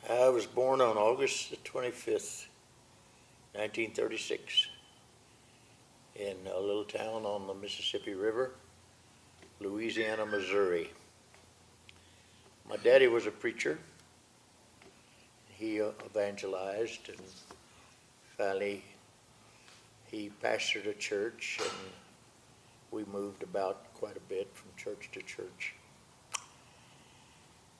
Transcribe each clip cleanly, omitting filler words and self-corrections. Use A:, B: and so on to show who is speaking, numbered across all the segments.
A: I was born on August the 25th, 1936, in a little town on the Mississippi River, Louisiana, Missouri. My daddy was a preacher. He evangelized, and finally he pastored a church, and we moved about quite a bit from church to church.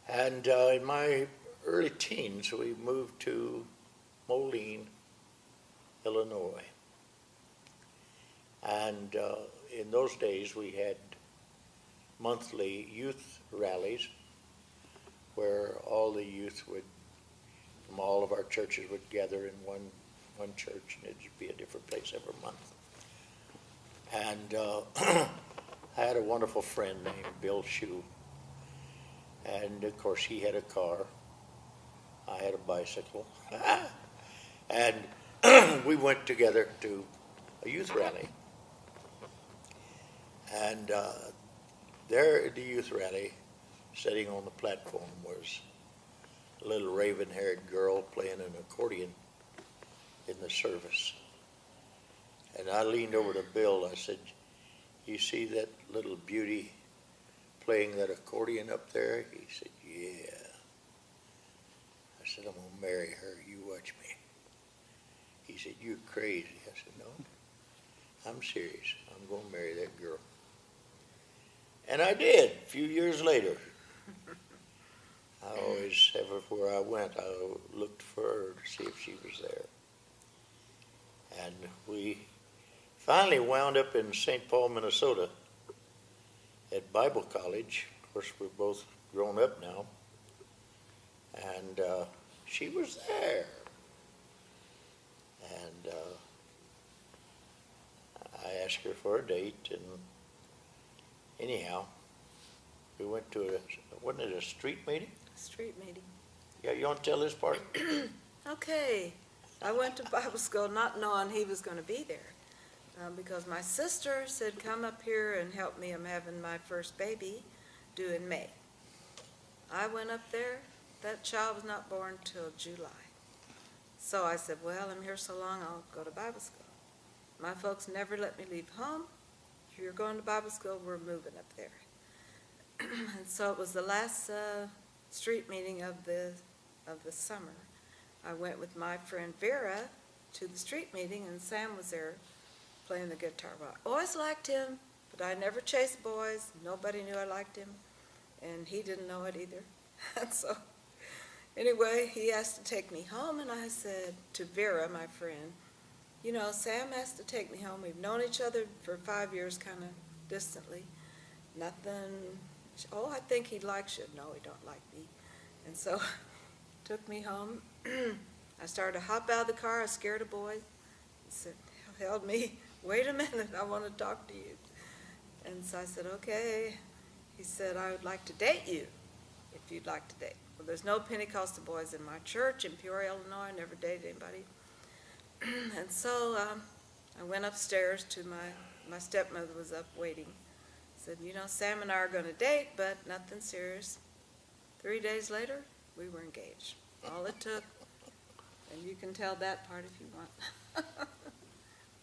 A: And in my early teens, we moved to Moline, Illinois. And in those days, we had monthly youth rallies where all the youth from all of our churches would gather in one church, and it'd be a different place every month. And I had a wonderful friend named Bill Shue. And of course, he had a car. I had a bicycle. And we went together to a youth rally. And there at the youth rally, sitting on the platform, was a little raven-haired girl playing an accordion in the service. And I leaned over to Bill. I said, "You see that little beauty playing that accordion up there?" He said, "Yeah." I said, "I'm going to marry her. You watch me." He said, "You're crazy." I said, "No, I'm serious. I'm going to marry that girl." And I did, a few years later. I always, everywhere I went, I looked for her to see if she was there. And we finally wound up in St. Paul, Minnesota at Bible College. Of course, we're both grown up now. And she was there. And I asked her for a date, and anyhow, we went to wasn't it a street meeting?
B: Street meeting.
A: Yeah, you want to tell this part?
B: Okay. I went to Bible school not knowing he was going to be there because my sister said, "Come up here and help me. I'm having my first baby due in May." I went up there. That child was not born till July. So I said, "Well, I'm here so long, I'll go to Bible school." My folks never let me leave home. "If you're going to Bible school, we're moving up there." And so it was the last street meeting of the summer. I went with my friend Vera to the street meeting, and Sam was there playing the guitar. Well, I always liked him, but I never chased boys. Nobody knew I liked him, and he didn't know it either. And so anyway, he asked to take me home, and I said to Vera, my friend, "You know, Sam asked to take me home. We've known each other for 5 years, kind of distantly. Nothing. Oh, I think he likes you." "No, he don't like me." And so took me home. I started to hop out of the car. I scared a boy. He said, held me, "Wait a minute, I want to talk to you." And so I said, "Okay." He said, "I would like to date you, if you'd like to date." Well, there's no Pentecostal boys in my church in Peoria, Illinois. I never dated anybody. And so I went upstairs to my stepmother was up waiting. Said, "You know, Sam and I are going to date, but nothing serious." 3 days later, we were engaged. All it took, and you can tell that part if you want.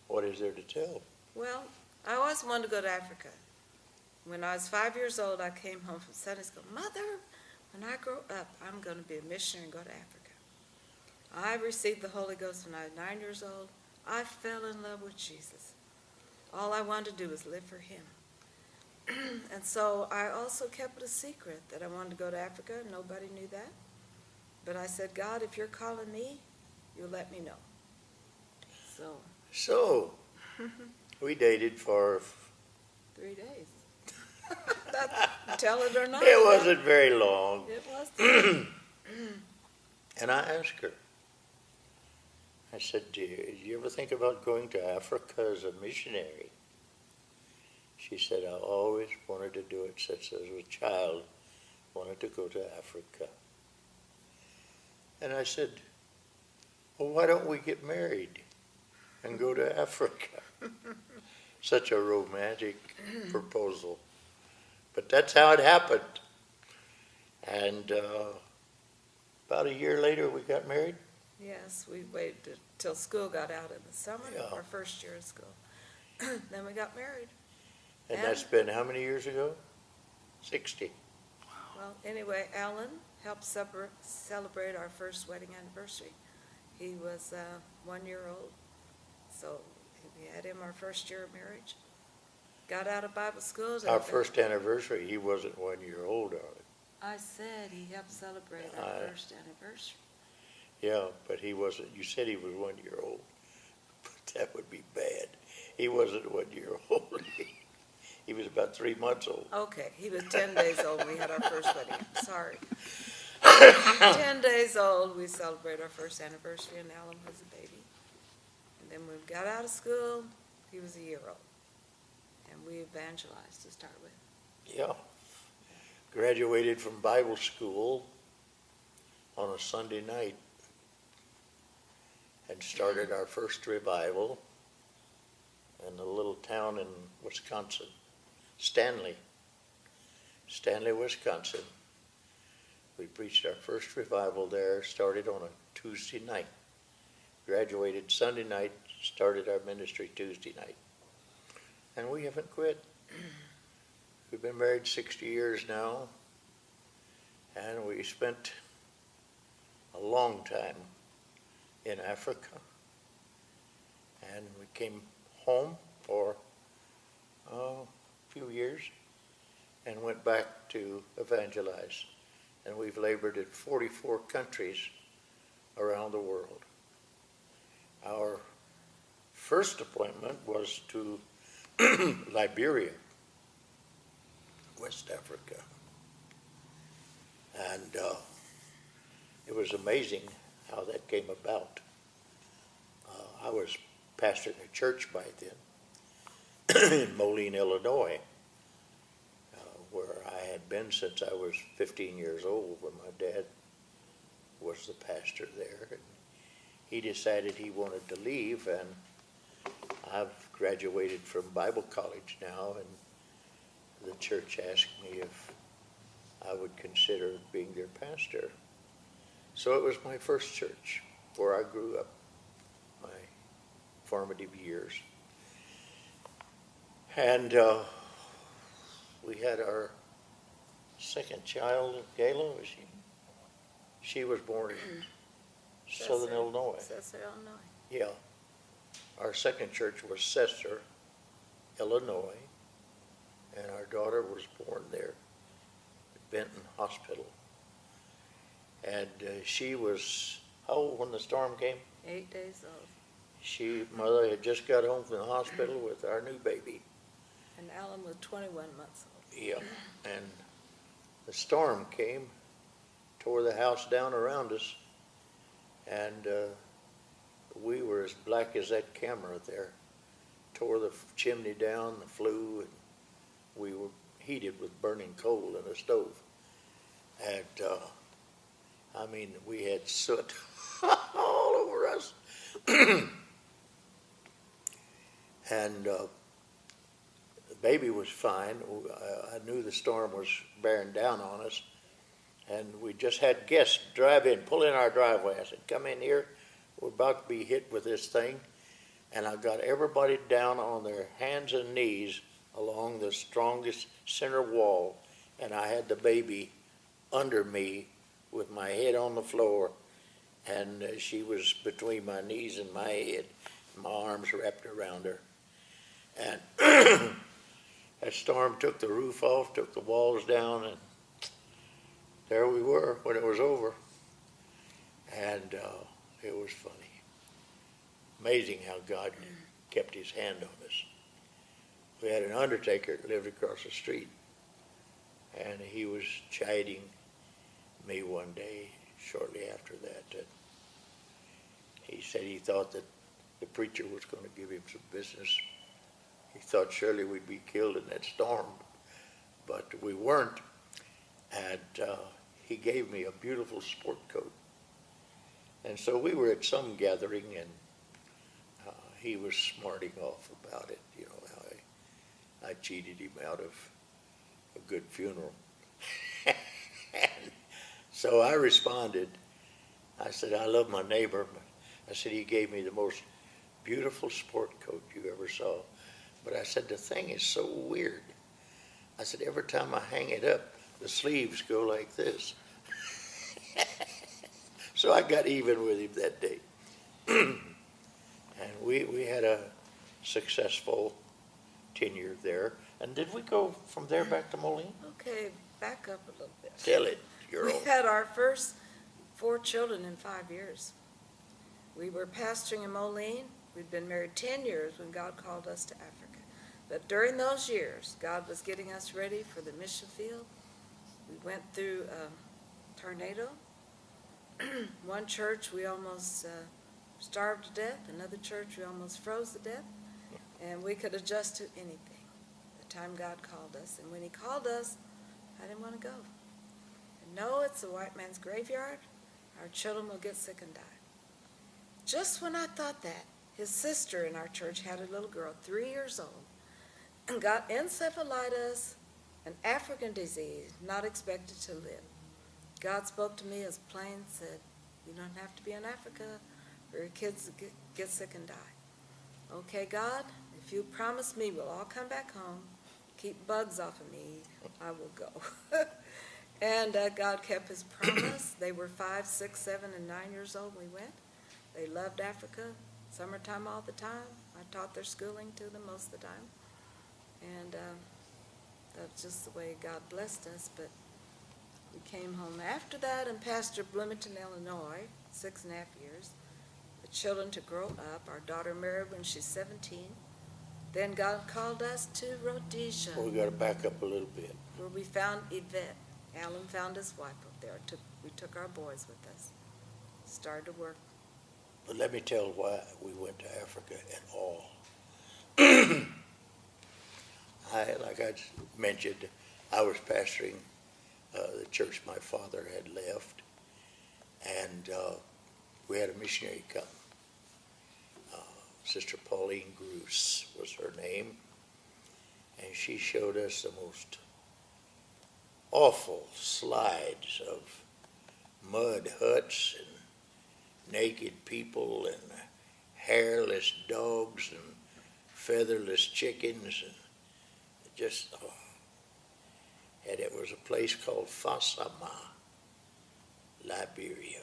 A: What is there to tell?
B: Well, I always wanted to go to Africa. When I was 5 years old, I came home from Sunday school. "Mother, when I grow up, I'm going to be a missionary and go to Africa." I received the Holy Ghost when I was 9 years old. I fell in love with Jesus. All I wanted to do was live for him. And so I also kept it a secret that I wanted to go to Africa. Nobody knew that. But I said, "God, if you're calling me, you'll let me know."
A: So we dated for
B: 3 days. Tell it or not.
A: It wasn't very long.
B: It was.
A: And I asked her, I said, "Do you ever think about going to Africa as a missionary?" She said, "I always wanted to do it since I was a child, wanted to go to Africa." And I said, "Well, why don't we get married and go to Africa?" Such a romantic proposal. But that's how it happened. And about a year later, we got married.
B: Yes, we waited till school got out in the summer,
A: Yeah.
B: our first year of school. Then we got married.
A: And
B: And-
A: that's been how many years ago? 60.
B: Well, anyway, Alan helped celebrate our first wedding anniversary. He was 1 year old, so we had him our first year of marriage. Got out of Bible school.
A: Our first anniversary, he wasn't 1 year old, darling.
B: I said he helped celebrate our first anniversary.
A: Yeah, but he wasn't, you said he was 1 year old. But that would be bad. He wasn't 1 year old. He was about 3 months old.
B: Okay, he was 10 days old. We had our first wedding. Sorry. 10 days old, we celebrated our first anniversary, and Alan was a baby. And then when we got out of school, he was a year old. And we evangelized to start with.
A: Yeah. Graduated from Bible school on a Sunday night and started our first revival in a little town in Wisconsin, Stanley, Wisconsin. We preached our first revival there, started on a Tuesday night. Graduated Sunday night, started our ministry Tuesday night. And we haven't quit. We've been married 60 years now, and we spent a long time in Africa. And we came home for a few years and went back to evangelize. And we've labored in 44 countries around the world. Our first appointment was to Liberia, West Africa. And it was amazing how that came about. I was pastoring a church by then in Moline, Illinois, where I had been since I was 15 years old when my dad was the pastor there. And he decided he wanted to leave, and I've graduated from Bible college now, and the church asked me if I would consider being their pastor. So it was my first church where I grew up, my formative years. And we had our second child, Gayla, was she? She was born in Southern Illinois.
B: Southern Illinois.
A: Yeah. Our second church was Cesar, Illinois, and our daughter was born there at Benton Hospital. And she was, how old when the storm came?
B: 8 days old.
A: Mother had just got home from the hospital with our new baby.
B: And Alan was 21 months old.
A: Yeah, and the storm came, tore the house down around us, and we were as black as that camera there. Tore the chimney down, the flue, and we were heated with burning coal in a stove. And I mean, we had soot all over us. And the baby was fine. I knew the storm was bearing down on us, and we just had guests drive in, pull in our driveway. I said, come in here. We're about to be hit with this thing. And I got everybody down on their hands and knees along the strongest center wall, and I had the baby under me with my head on the floor, and she was between my knees and my head, my arms wrapped around her. And that storm took the roof off, took the walls down, and there we were when it was over. And it was funny. Amazing how God kept his hand on us. We had an undertaker that lived across the street, and he was chiding me one day shortly after that. He said he thought that the preacher was going to give him some business. He thought surely we'd be killed in that storm, but we weren't. And he gave me a beautiful sport coat. And so we were at some gathering, and he was smarting off about it, you know, how I cheated him out of a good funeral. And so I responded I said, I love my neighbor, but I said, he gave me the most beautiful sport coat you ever saw. But I said, the thing is so weird. I said, every time I hang it up, the sleeves go like this. So I got even with him that day. And we had a successful tenure there. And did we go from there back to Moline?
B: Okay, back up a little bit.
A: Tell it, girl.
B: We had our first 4 children in 5 years. We were pastoring in Moline. We'd been married 10 years when God called us to Africa. But during those years, God was getting us ready for the mission field. We went through a tornado. One church we almost starved to death. Another church we almost froze to death. And we could adjust to anything the time God called us. And when he called us, I didn't want to go. And no, it's a white man's graveyard. Our children will get sick and die. Just when I thought that, his sister in our church had a little girl, 3 years old, and got encephalitis, an African disease, not expected to live. God spoke to me as plain, said, you don't have to be in Africa for your kids to get sick and die. Okay, God, if you promise me we'll all come back home, keep bugs off of me, I will go. And God kept his promise. They were 5, 6, 7, and 9 years old when we went. They loved Africa, summertime all the time. I taught their schooling to them most of the time. And that's just the way God blessed us. But we came home after that and pastored Bloomington, Illinois, 6.5 years. The children to grow up. Our daughter married when she's 17. Then God called us to Rhodesia.
A: Well, we got to back up a little bit.
B: Where we found Yvette. Alan found his wife up there. We took our boys with us. Started to work.
A: But let me tell why we went to Africa at all. Like I mentioned, I was pastoring the church my father had left, and we had a missionary come. Sister Pauline Gruce was her name, and she showed us the most awful slides of mud huts and naked people and hairless dogs and featherless chickens and just, and it was a place called Fasama, Liberia.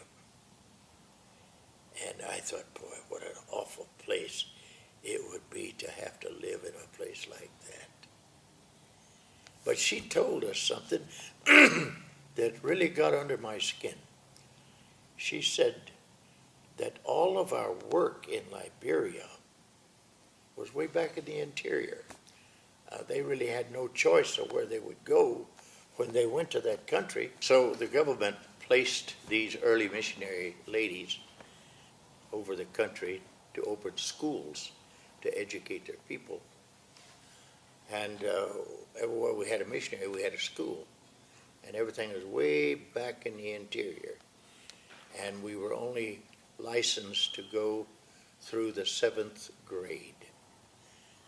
A: And I thought, boy, what an awful place it would be to have to live in a place like that. But she told us something that really got under my skin. She said that all of our work in Liberia was way back in the interior. They really had no choice of where they would go when they went to that country. So the government placed these early missionary ladies over the country to open schools to educate their people. And everywhere we had a missionary, we had a school. And everything was way back in the interior. And we were only licensed to go through the 7th grade.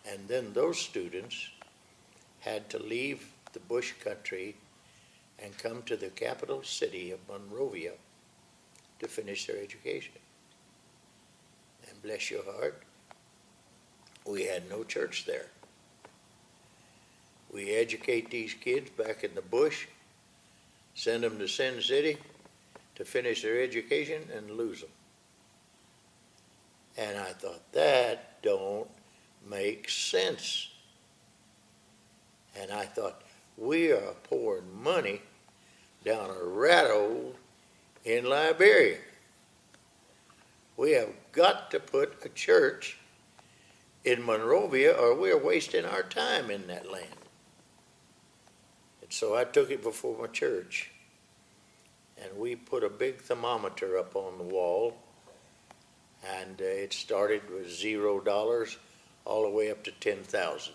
A: And then those students had to leave the bush country and come to the capital city of Monrovia to finish their education. And bless your heart, we had no church there. We educate these kids back in the bush, send them to Sin City to finish their education, and lose them. And I thought, that don't make sense. And I thought, we are pouring money down a rat hole in Liberia. We have got to put a church in Monrovia or we are wasting our time in that land. And so I took it before my church, and we put a big thermometer up on the wall, and it started with $0 all the way up to $10,000.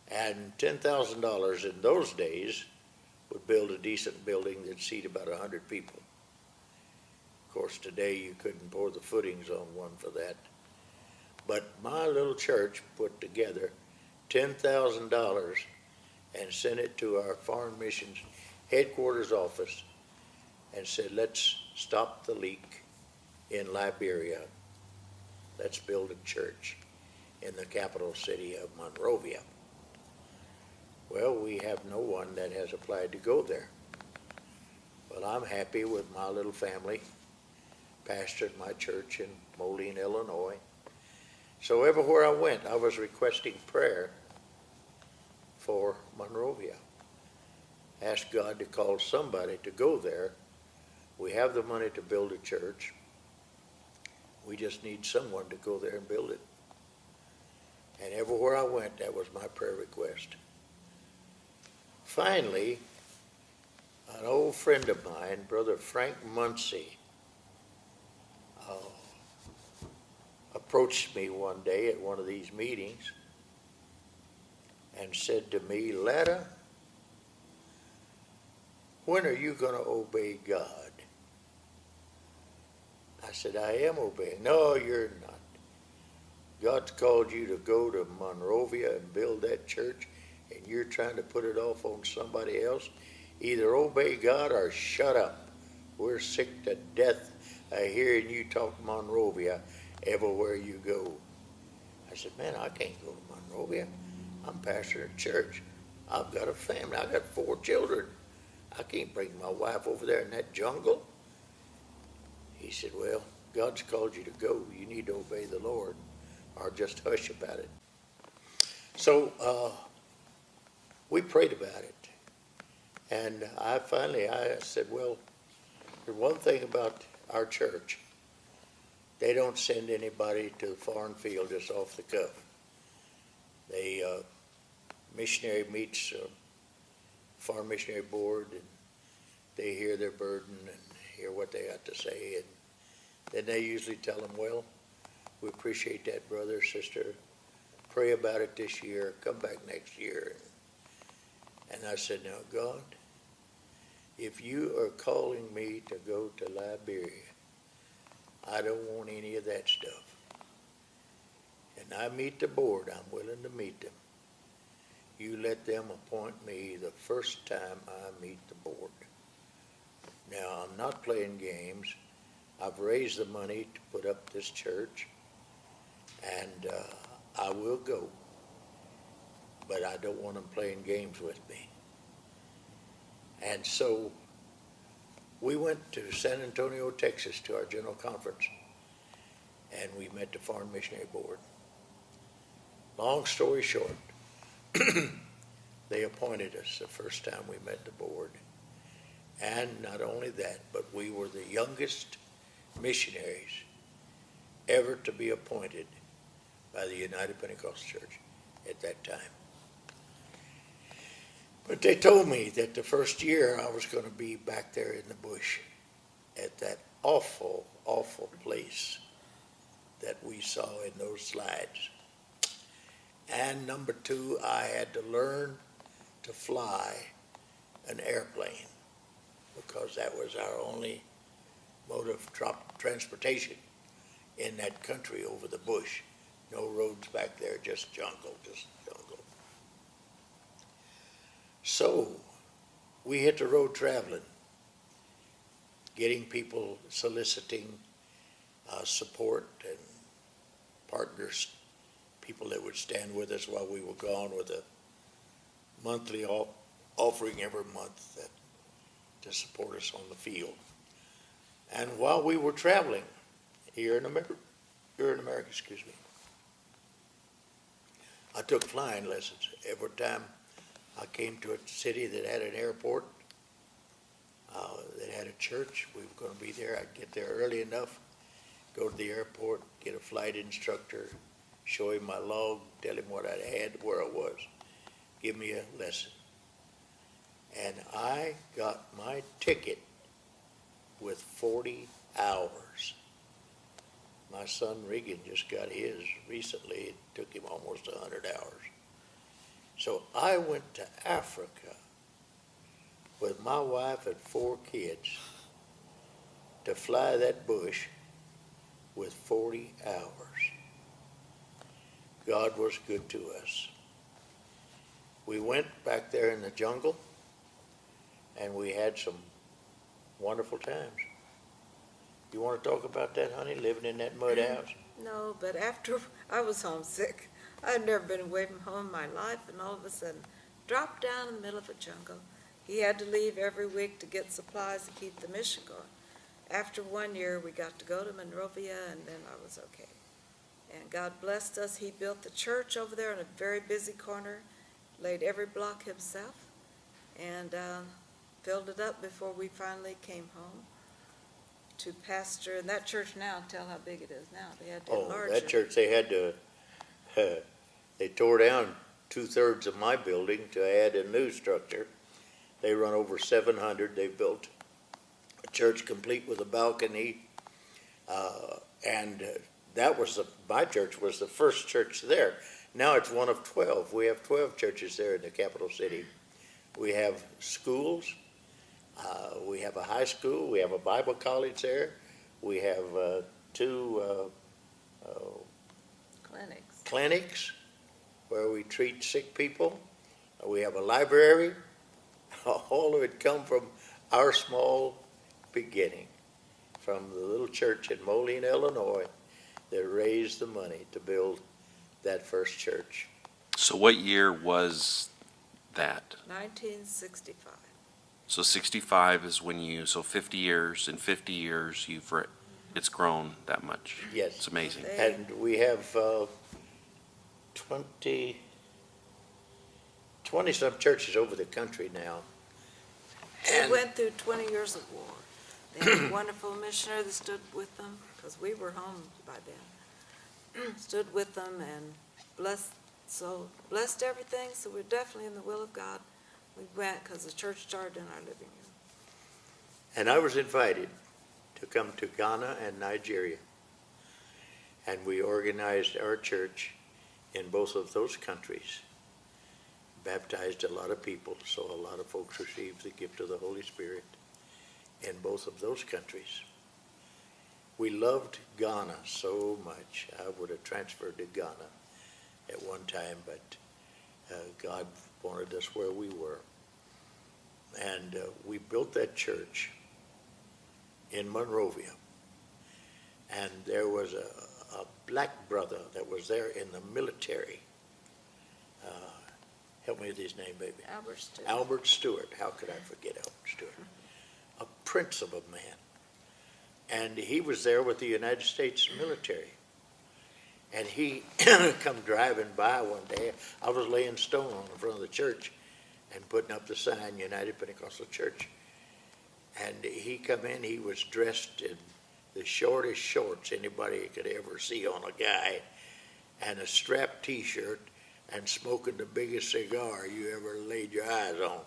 A: And $10,000 in those days would build a decent building that'd seat about 100 people. Of course, today you couldn't pour the footings on one for that. But my little church put together $10,000 and sent it to our foreign missions headquarters office, and said, let's stop the leak in Liberia. Let's build a church in the capital city of Monrovia. Well, we have no one that has applied to go there. Well, I'm happy with my little family, pastored my church in Moline, Illinois. So everywhere I went, I was requesting prayer for Monrovia. Asked God to call somebody to go there. We have the money to build a church. We just need someone to go there and build it. And everywhere I went, that was my prayer request. Finally, an old friend of mine, Brother Frank Muncie, approached me one day at one of these meetings and said to me, Latta, when are you going to obey God? I said, I am obeying. No, you're not. God's called you to go to Monrovia and build that church, and you're trying to put it off on somebody else. Either obey God or shut up. We're sick to death of hearing you talk Monrovia everywhere you go. I said, man, I can't go to Monrovia. I'm pastoring a church. I've got a family. I've got 4 children. I can't bring my wife over there in that jungle. He said, well, God's called you to go. You need to obey the Lord or just hush about it. So we prayed about it. And I said, well, there's one thing about our church. They don't send anybody to the foreign field just off the cuff. They missionary meets foreign missionary board, and they hear their burden and hear what they have to say, and then they usually tell them, well, we appreciate that, brother, sister. Pray about it this year. Come back next year. And I said, now, God, if you are calling me to go to Liberia, I don't want any of that stuff. And I meet the board. I'm willing to meet them. You let them appoint me the first time I meet the board. Now, I'm not playing games. I've raised the money to put up this church, and I will go. But I don't want them playing games with me. And so we went to San Antonio, Texas, to our general conference, and we met the Foreign Missionary Board. Long story short, they appointed us the first time we met the board. And not only that, but we were the youngest missionaries ever to be appointed by the United Pentecostal Church at that time. But they told me that the first year I was going to be back there in the bush at that awful, awful place that we saw in those slides. And number 2, I had to learn to fly an airplane because that was our only mode of transportation in that country over the bush. No roads back there, just jungle, So we hit the road traveling, getting people, soliciting support and partners, people that would stand with us while we were gone with a monthly offering every month to support us on the field. And while we were traveling here in America, I took flying lessons. Every time I came to a city that had an airport, that had a church, we were going to be there. I'd get there early enough, go to the airport, get a flight instructor, show him my log, tell him what I had, where I was, give me a lesson. And I got my ticket with 40 hours. My son Regan just got his recently. It took him almost 100 hours. So I went to Africa with my wife and 4 kids to fly that bush with 40 hours. God was good to us. We went back there in the jungle, and we had some Wonderful times. You want to talk about that, honey, living in that mud house?
B: No, but after I was homesick, I'd never been away from home in my life, and all of a sudden, dropped down in the middle of a jungle. He had to leave every week to get supplies to keep the mission going. After 1 year, we got to go to Monrovia, and then I was okay. And God blessed us. He built the church over there in a very busy corner, laid every block himself, and filled it up before we finally came home to pastor. And that church now, tell how big it is now. They had to enlarge
A: That
B: it.
A: church, they had to, they tore down 2/3 of my building to add a new structure. They run over 700. They built a church complete with a balcony, and that was my church was the first church there. Now it's one of 12. We have 12 churches there in the capital city. We have schools. We have a high school. We have a Bible college there. We have 2 clinics where we treat sick people. We have a library. All of it come from our small beginning, from the little church in Moline, Illinois, that raised the money to build that first church.
C: So what year was that?
B: 1965.
C: So 65 is when so 50 years, in 50 years, it's grown that much.
A: Yes.
C: It's amazing.
A: And we have 20-some churches over the country now.
B: They went through 20 years of war. They had a wonderful missionary that stood with them, because we were home by then. Stood with them and blessed everything, so we're definitely in the will of God. We went because the church started in our living room.
A: And I was invited to come to Ghana and Nigeria. And we organized our church in both of those countries. Baptized a lot of people, so a lot of folks received the gift of the Holy Spirit in both of those countries. We loved Ghana so much. I would have transferred to Ghana at one time, but God wanted us where we were. And we built that church in Monrovia. And there was a black brother that was there in the military. Help me with his name, baby.
B: Albert Stewart.
A: Albert Stewart. How could I forget Albert Stewart? A prince of a man. And he was there with the United States military. And he come driving by one day. I was laying stone on the front of the church and putting up the sign, United Pentecostal Church. And he come in, he was dressed in the shortest shorts anybody could ever see on a guy, and a strapped T-shirt, and smoking the biggest cigar you ever laid your eyes on.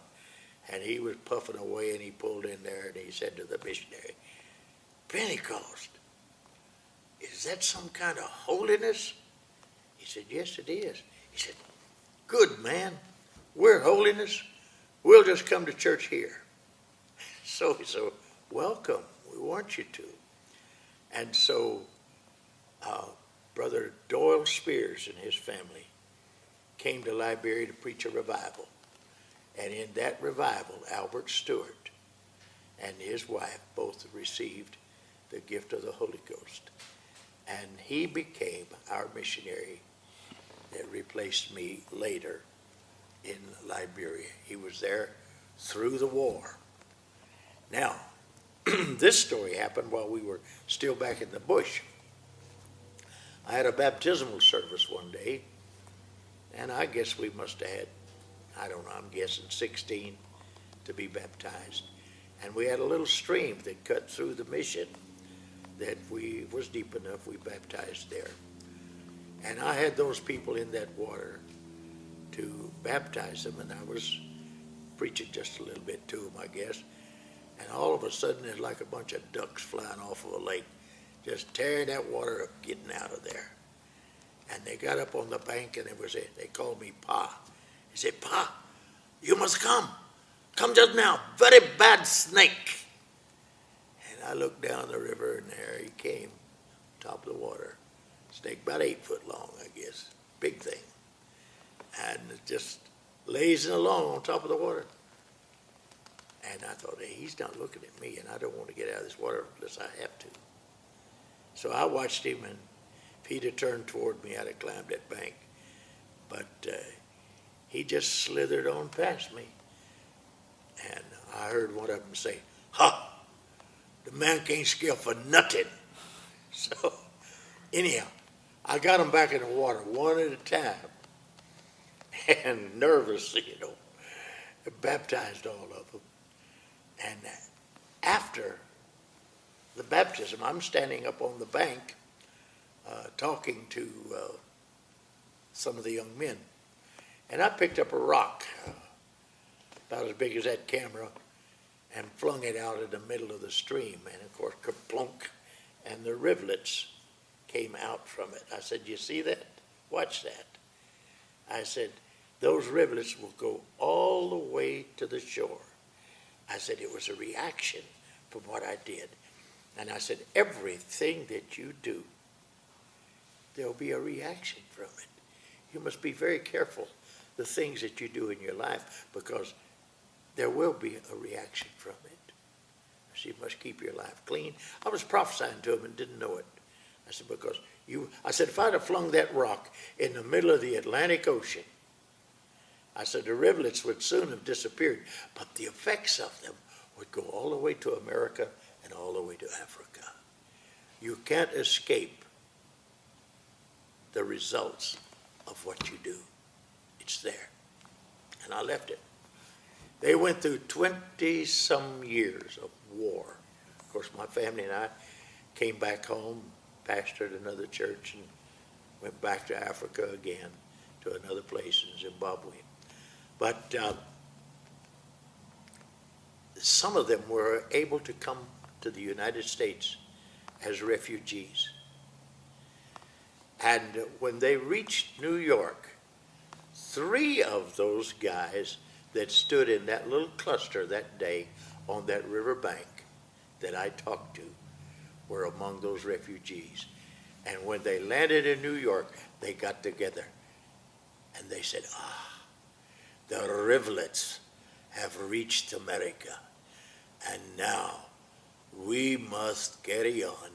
A: And he was puffing away, and he pulled in there, and he said to the missionary, "Pentecost, is that some kind of holiness?" He said, "Yes, it is." He said, "Good, man. We're holiness. We'll just come to church here." So he said, "Welcome. We want you to." And so Brother Doyle Spears and his family came to Liberia to preach a revival. And in that revival, Albert Stewart and his wife both received the gift of the Holy Ghost. And he became our missionary that replaced me later in Liberia. He was there through the war. Now, this story happened while we were still back in the bush. I had a baptismal service one day, and I guess we must have had, I don't know, I'm guessing 16 to be baptized. And we had a little stream that cut through the mission that was deep enough, we baptized there. And I had those people in that water to baptize them, and I was preaching just a little bit to them, I guess. And all of a sudden, there's like a bunch of ducks flying off of a lake, just tearing that water up, getting out of there. And they got up on the bank, and they called me Pa. He said, "Pa, you must come. Come just now. Very bad snake." And I looked down the river, and there he came, top of the water. Snake about 8 foot long, I guess. Big thing. And it just lazing along on top of the water. And I thought, hey, he's not looking at me, and I don't want to get out of this water unless I have to. So I watched him, and if he'd have turned toward me, I'd have climbed that bank. But he just slithered on past me. And I heard one of them say, "Ha! The man can't scale for nothing." So anyhow, I got him back in the water one at a time. And nervous, baptized all of them. And after the baptism, I'm standing up on the bank talking to some of the young men. And I picked up a rock about as big as that camera and flung it out in the middle of the stream. And of course, kerplunk, and the rivulets came out from it. I said, "You see that? Watch that." I said, "Those rivulets will go all the way to the shore." I said, "It was a reaction from what I did." And I said, "Everything that you do, there'll be a reaction from it. You must be very careful the things that you do in your life, because there will be a reaction from it. So you must keep your life clean." I was prophesying to him and didn't know it. I said, I said, if I'd have flung that rock in the middle of the Atlantic Ocean, I said, the rivulets would soon have disappeared, but the effects of them would go all the way to America and all the way to Africa. You can't escape the results of what you do. It's there. And I left it. They went through 20-some years of war. Of course, my family and I came back home, pastored another church, and went back to Africa again, to another place in Zimbabwe. But some of them were able to come to the United States as refugees. And when they reached New York, 3 of those guys that stood in that little cluster that day on that river bank that I talked to were among those refugees. And when they landed in New York, they got together and they said, the rivulets have reached America, and now we must carry on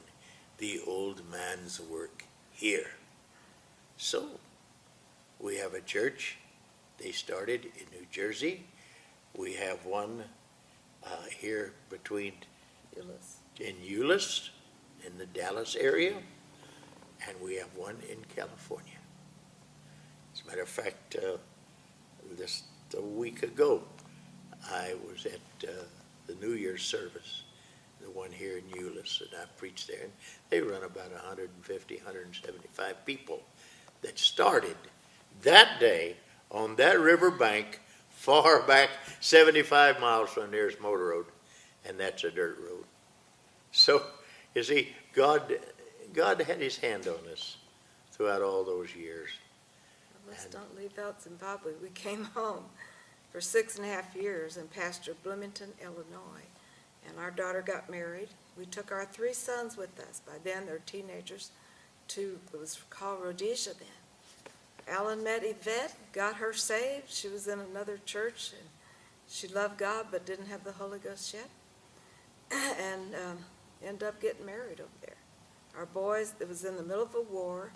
A: the old man's work here. So we have a church. They started in New Jersey. We have one here between in Euless, in the Dallas area, and we have one in California. As a matter of fact, just a week ago, I was at the New Year's service, the one here in Euless, and I preached there. And they run about 150, 175 people that started that day on that river bank, far back, 75 miles from the nearest motor road, and that's a dirt road. So, you see, God had his hand on us throughout all those years.
B: Let's don't leave out Zimbabwe. We came home for 6.5 years and pastored Bloomington, Illinois. And our daughter got married. We took our 3 sons with us. By then, they're teenagers. It was called Rhodesia then. Alan met Yvette, got her saved. She was in another church, and she loved God but didn't have the Holy Ghost yet. And ended up getting married over there. Our boys, it was in the middle of a war.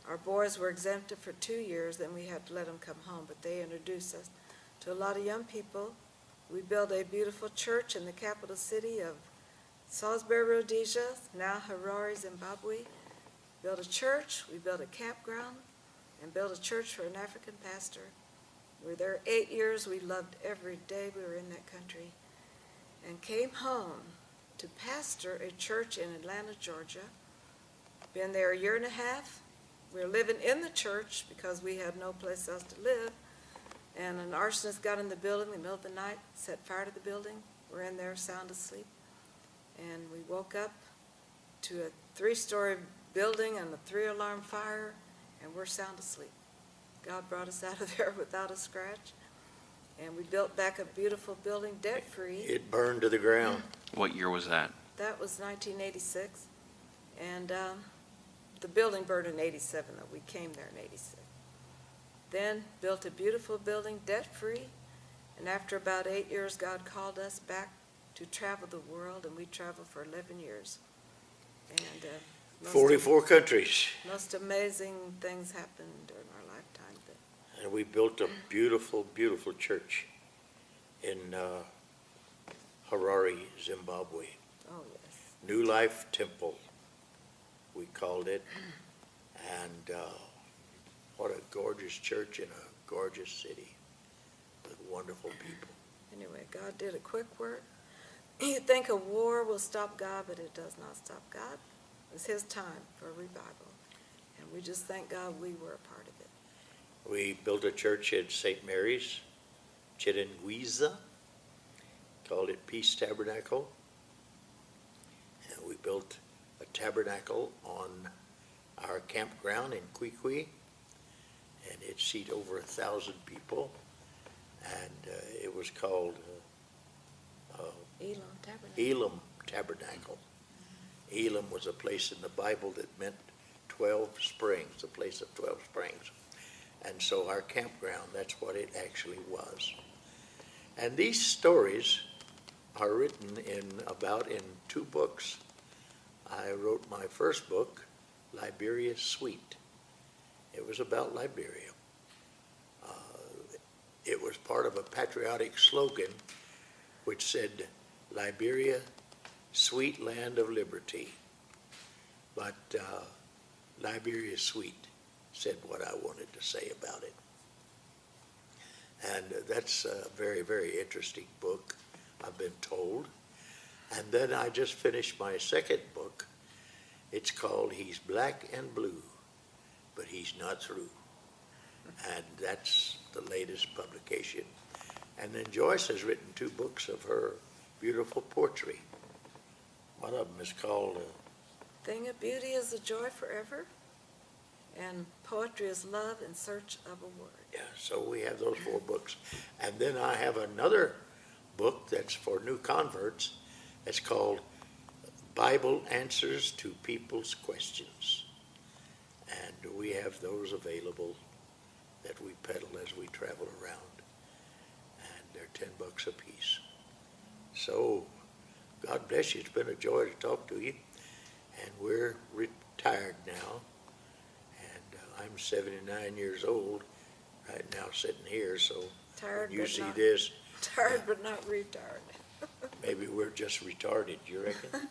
B: Our boys were exempted for 2 years, then we had to let them come home, but they introduced us to a lot of young people. We built a beautiful church in the capital city of Salisbury, Rhodesia, now Harare, Zimbabwe. Built a church, we built a campground, and built a church for an African pastor. We were there 8 years. We loved every day we were in that country. And came home to pastor a church in Atlanta, Georgia. Been there 1.5 years. We were living in the church because we had no place else to live. And an arsonist got in the building in the middle of the night, set fire to the building. We're in there sound asleep. And we woke up to a 3-story building and a 3-alarm fire, and we're sound asleep. God brought us out of there without a scratch. And we built back a beautiful building, debt-free.
A: It burned to the ground.
C: What year was that?
B: That was 1986. And the building burned in 87, though. We came there in 86. Then built a beautiful building, debt-free, And after about 8 years, God called us back to travel the world, and we traveled for 11 years. And
A: 44 countries.
B: most amazing things happened during our lifetime.
A: And we built a beautiful, beautiful church in Harare, Zimbabwe.
B: Oh, yes.
A: New Life Temple, we called it. And what a gorgeous church in a gorgeous city with wonderful people.
B: Anyway, God did a quick work. You think a war will stop God, but it does not stop God. It's his time for revival. And we just thank God we were a part of it.
A: We built a church at St. Mary's, Chiringuiza, called it Peace Tabernacle. And we built a tabernacle on our campground in Kwikwi, and it seat over 1,000 people. And it was called
B: Elam Tabernacle.
A: Elam Tabernacle. Elam was a place in the Bible that meant 12 springs, a place of 12 springs. And so our campground, that's what it actually was. And these stories are written in 2 books. I wrote my first book, Liberia Sweet. It was about Liberia. It was part of a patriotic slogan which said, Liberia, sweet land of liberty. But Liberia Sweet said what I wanted to say about it. And that's a very, very interesting book, I've been told. And then I just finished my second book. It's called He's Black and Blue, but He's Not Through. And that's the latest publication. And then Joyce has written 2 books of her beautiful poetry. One of them is called
B: Thing of beauty is a joy forever, and poetry is love in search of a word.
A: Yeah, so we have those 4 books. And then I have another book that's for new converts. It's called Bible Answers to People's Questions. And we have those available that we peddle as we travel around. And they're $10 a piece. So, God bless you. It's been a joy to talk to you. And we're retired now. And I'm 79 years old right now sitting here. So
B: Tired,
A: when you
B: but
A: see
B: not-
A: this,
B: Tired but not retired.
A: maybe we're just retarded, you reckon?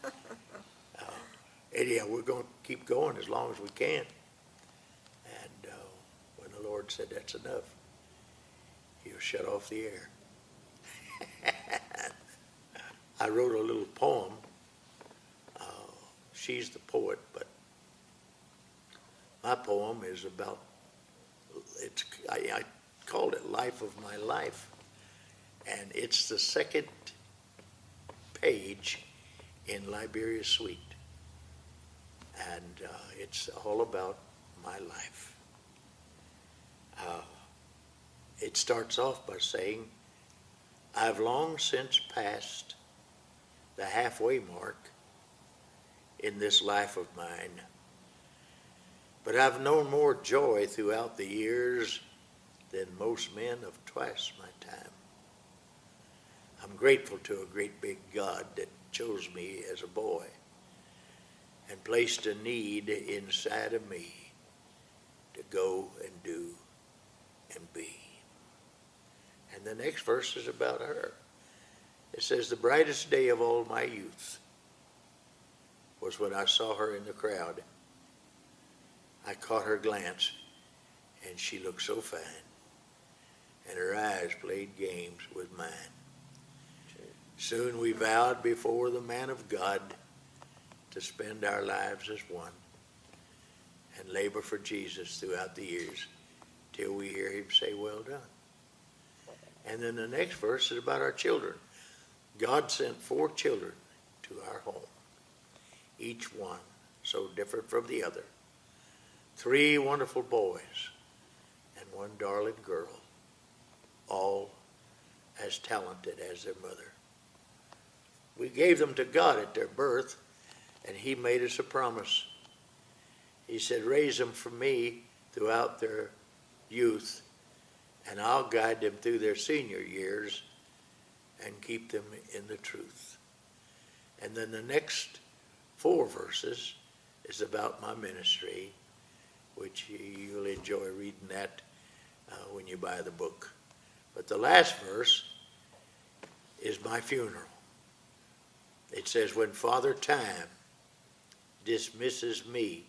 A: Anyhow, we're going to keep going as long as we can. And when the Lord said that's enough, he'll shut off the air. I wrote a little poem. She's the poet, but my poem is about, I called it Life of My Life. And it's the second page in Liberia Sweet. And it's all about my life. It starts off by saying, I've long since passed the halfway mark in this life of mine, but I've known more joy throughout the years than most men of twice my time. I'm grateful to a great big God that chose me as a boy and placed a need inside of me to go and do and be. And the next verse is about her. It says, the brightest day of all my youth was when I saw her in the crowd. I caught her glance, and she looked so fine, and her eyes played games with mine. Soon we vowed before the man of God to spend our lives as one and labor for Jesus throughout the years till we hear him say, well done. And then the next verse is about our children. God sent 4 children to our home, each one so different from the other. 3 wonderful boys and 1 darling girl, all as talented as their mother. We gave them to God at their birth, and he made us a promise. He said, raise them for me throughout their youth, and I'll guide them through their senior years and keep them in the truth. And then the next 4 verses is about my ministry, which you'll enjoy reading that when you buy the book. But the last verse is my funeral. It says, when Father Time dismisses me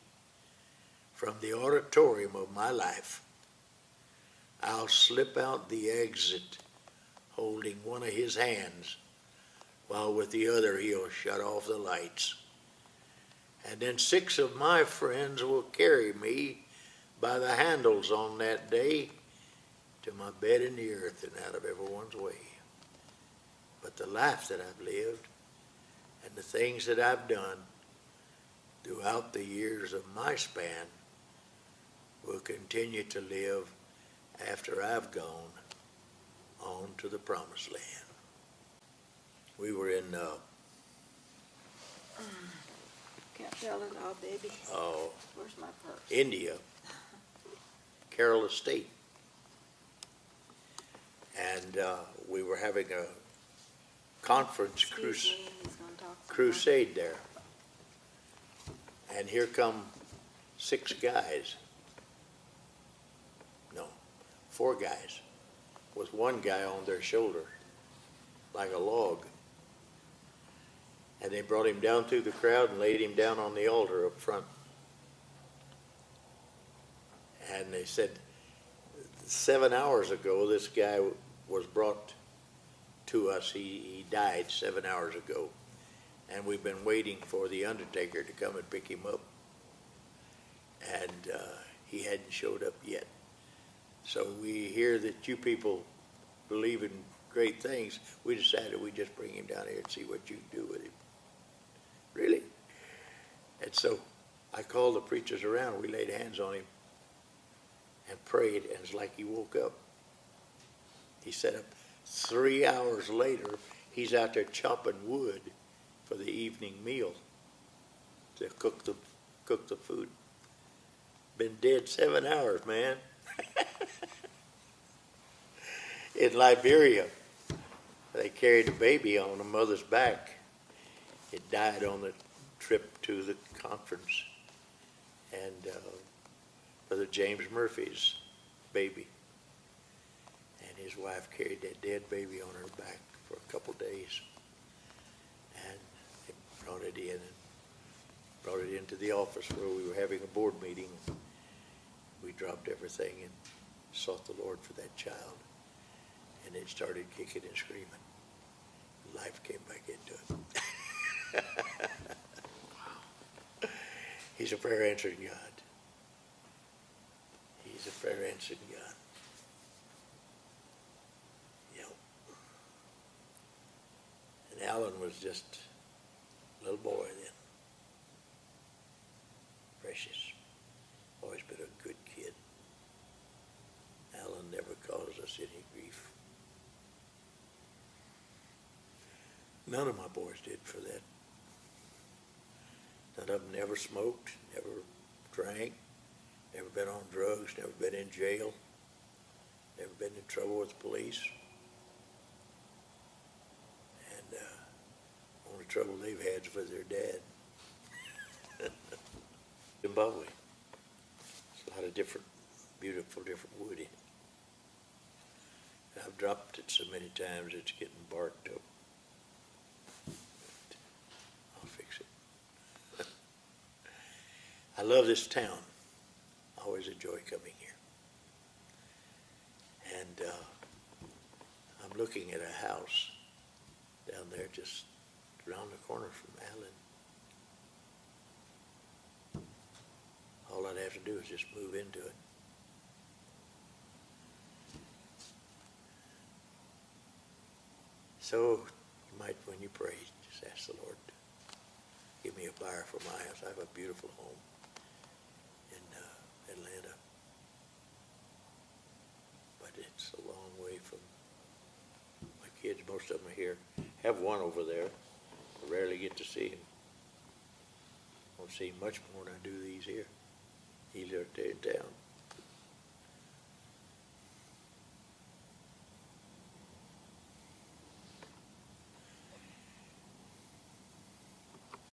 A: from the auditorium of my life, I'll slip out the exit holding one of his hands, while with the other he'll shut off the lights. And then 6 of my friends will carry me by the handles on that day to my bed in the earth and out of everyone's way. But the life that I've lived and the things that I've done throughout the years of my span will continue to live after I've gone on to the promised land. We were in
B: Can't tell it all, baby. Where's my purse?
A: India, Kerala State. And we were having a conference
B: Excuse me, he's gonna talk some
A: crusade there. And here come 6 guys. No, 4 guys with 1 guy on their shoulder, like a log. And they brought him down through the crowd and laid him down on the altar up front. And they said, 7 hours ago, this guy was brought to us. He died 7 hours ago. And we've been waiting for the undertaker to come and pick him up. And he hadn't showed up yet. So we hear that you people believe in great things. We decided we'd just bring him down here and see what you do with him. Really? And so I called the preachers around. We laid hands on him and prayed, and it's like he woke up. He sat up. 3 hours later, he's out there chopping wood for the evening meal to cook the food. Been dead 7 hours, man. In Liberia, they carried a baby on the mother's back. It died on the trip to the conference. And Brother James Murphy's baby. And his wife carried that dead baby on her back for a couple days. And they brought it in and brought it into the office where we were having a board meeting. We dropped everything and sought the Lord for that child. And it started kicking and screaming. Life came back into it. He's a prayer answering God. He's a prayer answering God. Yep. And Alan was just a little boy then. Precious. Always been a good kid. Alan never caused us any grief. None of my boys did for that. None of them never smoked, never drank, never been on drugs, never been in jail, never been in trouble with the police. And the only trouble they've had is with their dad. Zimbabwe. There's a lot of different, beautiful, different wood in it. I've dropped it so many times it's getting barked up. I'll fix it. I love this town. I always enjoy coming here. And I'm looking at a house down there just around the corner from Allen. All I'd have to do is just move into it. So you might, when you pray, just ask the Lord to give me a buyer for my house. I have a beautiful home in Atlanta, but it's a long way from my kids. Most of them are here. I have one over there. I rarely get to see him. I don't see him much more than I do these here. He lived there in town.